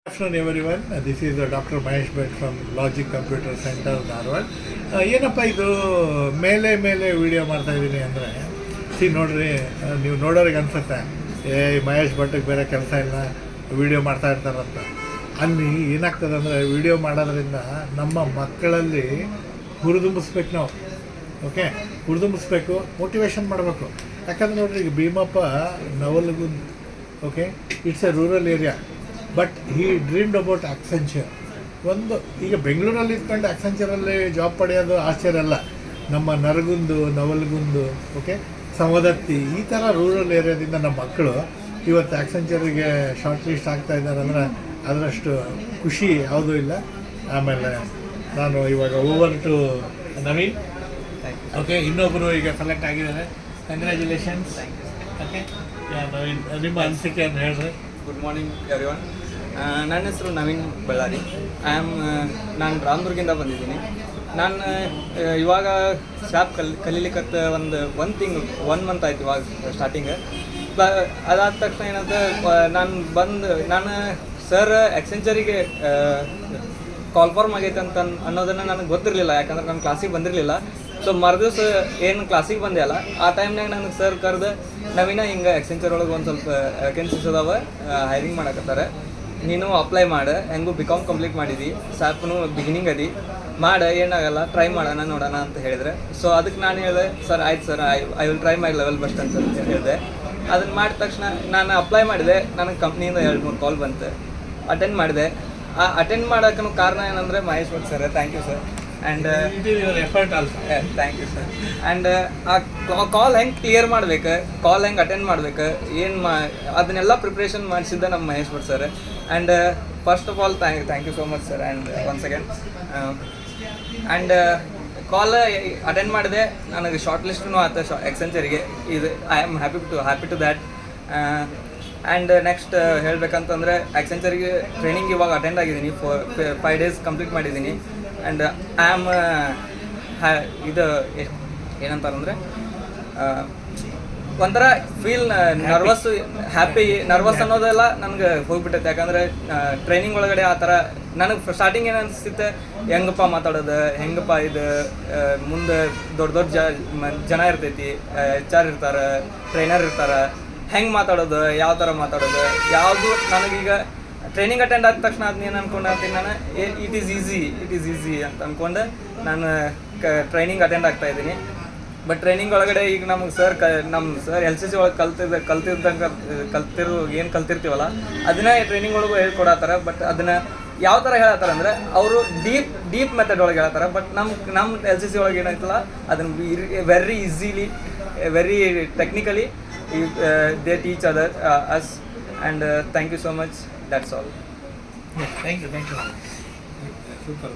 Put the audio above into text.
Afternoon everyone, this is Dr. Mahesh Bhatt from Logic Computer Center, Dharwad. ಏನಪ್ಪ ಇದು ಮೇಲೆ video ಮಾಡ್ತಾ ಇದ್ದೀನಿ ಅಂದರೆ ನೋಡ್ರಿ, ನೀವು ನೋಡೋರಿಗೆ ಅನ್ಸುತ್ತೆ ಮಹೇಶ್ ಭಟ್ಗೆ ಬೇರೆ ಕೆಲಸ ಇಲ್ಲ, ವಿಡಿಯೋ ಮಾಡ್ತಾ ಇರ್ತಾರಂತ. ಅಲ್ಲಿ ಏನಾಗ್ತದೆ ಅಂದರೆ ವಿಡಿಯೋ ಮಾಡೋದ್ರಿಂದ ನಮ್ಮ ಮಕ್ಕಳಲ್ಲಿ ಹುರಿದುಂಬಿಸ್ಬೇಕು ನಾವು. ಓಕೆ, ಹುರಿದುಂಬಿಸ್ಬೇಕು, ಮೋಟಿವೇಶನ್ ಮಾಡಬೇಕು. ಯಾಕಂದ್ರೆ ನೋಡ್ರಿ, ಈಗ Bhimappa Navalgund, okay, it's a rural area, but he dreamed about Accenture. ಒಂದು ಈಗ ಬೆಂಗಳೂರಲ್ಲಿ ಇದ್ಕೊಂಡು ಆಕ್ಸೆಂಚರಲ್ಲಿ ಜಾಬ್ ಪಡೆಯೋದು ಆಶ್ಚರ್ಯ ಅಲ್ಲ. ನಮ್ಮ ನರಗುಂದು, ನವಲಗುಂದು, ಓಕೆ, ಸವದತ್ತಿ, ಈ ಥರ ರೂರಲ್ ಏರಿಯಾದಿಂದ ನಮ್ಮ ಮಕ್ಕಳು ಇವತ್ತು ಆಕ್ಸೆಂಚರಿಗೆ ಶಾರ್ಟ್ ಲಿಸ್ಟ್ ಆಗ್ತಾ ಇದ್ದಾರೆ ಅಂದರೆ ಅದರಷ್ಟು ಖುಷಿ ಯಾವುದೂ ಇಲ್ಲ. ಆಮೇಲೆ ನಾನು ಇವಾಗ ಓವರ್ ಟು ನವೀನ್. ಓಕೆ, ಇನ್ನೊಬ್ಬರು ಈಗ ಸೆಲೆಕ್ಟ್ ಆಗಿದ್ದಾರೆ, ಕಂಗ್ರ್ಯಾಚುಲೇಷನ್ಸ್. ಓಕೆ, ನವೀನ್, ನಿಮ್ಮ ಅನಿಸಿಕೆ ಅಂತ ಹೇಳಿದ್ರೆ. Good morning everyone. ನನ್ನ ಹೆಸರು ನವೀನ್ ಬಳ್ಳಾರಿ. ನಾನು ರಾಮದುರ್ಗಿಂದ ಬಂದಿದ್ದೀನಿ. ನಾನು ಇವಾಗ ಶಾಪ್ ಕಲೀಲಿಕ್ಕೆ ಒಂದು ತಿಂಗಳು 1 ಮಂತ್ ಆಯ್ತು ಇವಾಗ ಸ್ಟಾರ್ಟಿಂಗ್. ಅದಾದ ತಕ್ಷಣ ಏನಂದ್ರೆ ನಾನು ಸರ್ ಎಕ್ಸೆಂಚರಿಗೆ ಕಾಲ್ಫಾರ್ಮ್ ಆಗೈತೆ ಅಂತ ಅನ್ನೋದನ್ನು ನನಗೆ ಗೊತ್ತಿರಲಿಲ್ಲ, ಯಾಕಂದ್ರೆ ನಾನು ಕ್ಲಾಸಿಗೆ ಬಂದಿರಲಿಲ್ಲ. ಸೊ ಮರುದಿವ್ಸ ಏನು ಕ್ಲಾಸಿಗೆ ಬಂದೆ ಅಲ್ಲ, ಆ ಟೈಮ್ನಾಗ ನನಗೆ ಸರ್ ಕರೆದು, ನವೀನ ಹಿಂಗೆ ಎಕ್ಸೆಂಚರ್ ಒಳಗೆ ಒಂದು ಸ್ವಲ್ಪ ವೇಕೆನ್ಸೀಸ್ ಅದಾವ, ಹೈರಿಂಗ್ ಮಾಡಕತ್ತಾರೆ, ನೀನು ಅಪ್ಲೈ ಮಾಡು, ಹೆಂಗೂ BCom ಕಂಪ್ಲೀಟ್ ಮಾಡಿದಿ, ಸಾಪ್ನು ಬಿಗಿನಿಂಗ್ ಅದಿ, ಮಾಡು, ಏನಾಗಲ್ಲ, ಟ್ರೈ ಮಾಡೋಣ ನೋಡೋಣ ಅಂತ ಹೇಳಿದ್ರೆ. ಸೊ ಅದಕ್ಕೆ ನಾನು ಹೇಳಿದೆ, ಸರ್ ಆಯ್ತು sir, I will try my level best ಅಂತ ಹೇಳಿದೆ. ಅದನ್ನು ಮಾಡಿದ ತಕ್ಷಣ ನಾನು ಅಪ್ಲೈ ಮಾಡಿದೆ. ನನಗೆ ಕಂಪ್ನಿಯಿಂದ 2-3 ಕಾಲ್ ಬಂತು, ಅಟೆಂಡ್ ಮಾಡಿದೆ. ಆ ಅಟೆಂಡ್ ಮಾಡೋಕ್ಕೂ ಕಾರಣ ಏನಂದರೆ Mahesh Bhat sir, thank you sir. And effort also, thank you sir. And ಆ ಕಾಲ್ ಹೆಂಗೆ ಕ್ಲಿಯರ್ ಮಾಡ್ಬೇಕು, ಕಾಲ್ ಹೆಂಗೆ ಅಟೆಂಡ್ ಮಾಡ್ಬೇಕು, ಅದನ್ನೆಲ್ಲ ಪ್ರಿಪ್ರೇಷನ್ ಮಾಡಿಸಿದ್ದ ನಮ್ಮ Mahesh Bhat sir. And first of all thank you so much sir. And one second, and call attend ಮಾಡಿದೆ. ನನಗೆ ಶಾರ್ಟ್ ಲಿಸ್ಟೂ ಆಯ್ತು ಎಕ್ಸೆಂಚರಿಗೆ. ಇದು I am happy to that. And next ಹೇಳಬೇಕಂತಂದರೆ, ಎಕ್ಸೆಂಚರಿಗೆ ಟ್ರೈನಿಂಗ್ ಇವಾಗ ಅಟೆಂಡ್ ಆಗಿದ್ದೀನಿ, 5 ಡೇಸ್ ಕಂಪ್ಲೀಟ್ ಮಾಡಿದ್ದೀನಿ. ಆ್ಯಂಡ್ ಐ ಆಮ್ ಇದು ಏನಂತಾರಂದರೆ ಒಂಥರ ಫೀಲ್ ನರ್ವಸ್ ಅನ್ನೋದೆಲ್ಲ ನನಗೆ ಹೋಗ್ಬಿಟ್ಟೈತೆ. ಯಾಕಂದರೆ ಟ್ರೈನಿಂಗ್ ಒಳಗಡೆ ಆ ಥರ ನನಗೆ ಸ್ಟಾರ್ಟಿಂಗ್ ಏನು ಅನಿಸುತ್ತೆ, ಹೆಂಗಪ್ಪ ಮಾತಾಡೋದು, ಹೆಂಗಪ್ಪ ಇದು ಮುಂದೆ ದೊಡ್ಡ ಜನ ಇರ್ತೈತಿ, HR ಇರ್ತಾರೆ, ಟ್ರೈನರ್ ಇರ್ತಾರೆ, ಹೆಂಗೆ ಮಾತಾಡೋದು, ಯಾವ ಥರ ಮಾತಾಡೋದು, ಯಾವುದು ನನಗೀಗ ಟ್ರೈನಿಂಗ್ ಅಟೆಂಡ್ ಆದ ತಕ್ಷಣ ಅದನ್ನೇನು ಅಂದ್ಕೊಂಡು ನಾನು ಇಟ್ ಈಸ್ ಈಸಿ ಅಂತ ಅಂದ್ಕೊಂಡು ನಾನು ಟ್ರೈನಿಂಗ್ ಅಟೆಂಡ್ ಆಗ್ತಾಯಿದ್ದೀನಿ. ಬಟ್ ಟ್ರೈನಿಂಗ್ ಒಳಗಡೆ ಈಗ ನಮ್ಮ ಸರ್ LCC ಒಳಗೆ ಏನು ಕಲ್ತಿರ್ತೀವಲ್ಲ, ಅದನ್ನ ಟ್ರೈನಿಂಗ್ ಒಳಗೂ ಹೇಳ್ಕೊಡತ್ತಾರ. ಬಟ್ ಅದನ್ನು ಯಾವ ಥರ ಹೇಳತ್ತಾರ ಅಂದರೆ, ಅವರು ಡೀಪ್ ಮೆಥಡ್ ಒಳಗೆ ಹೇಳ್ತಾರೆ. ಬಟ್ ನಮ್ಮ LCC ಒಳಗೆ ಏನಾಯ್ತಲ್ಲ, ಅದನ್ನು very easily, very technically they teach us, and thank you so much. That's all. Thank you. Super.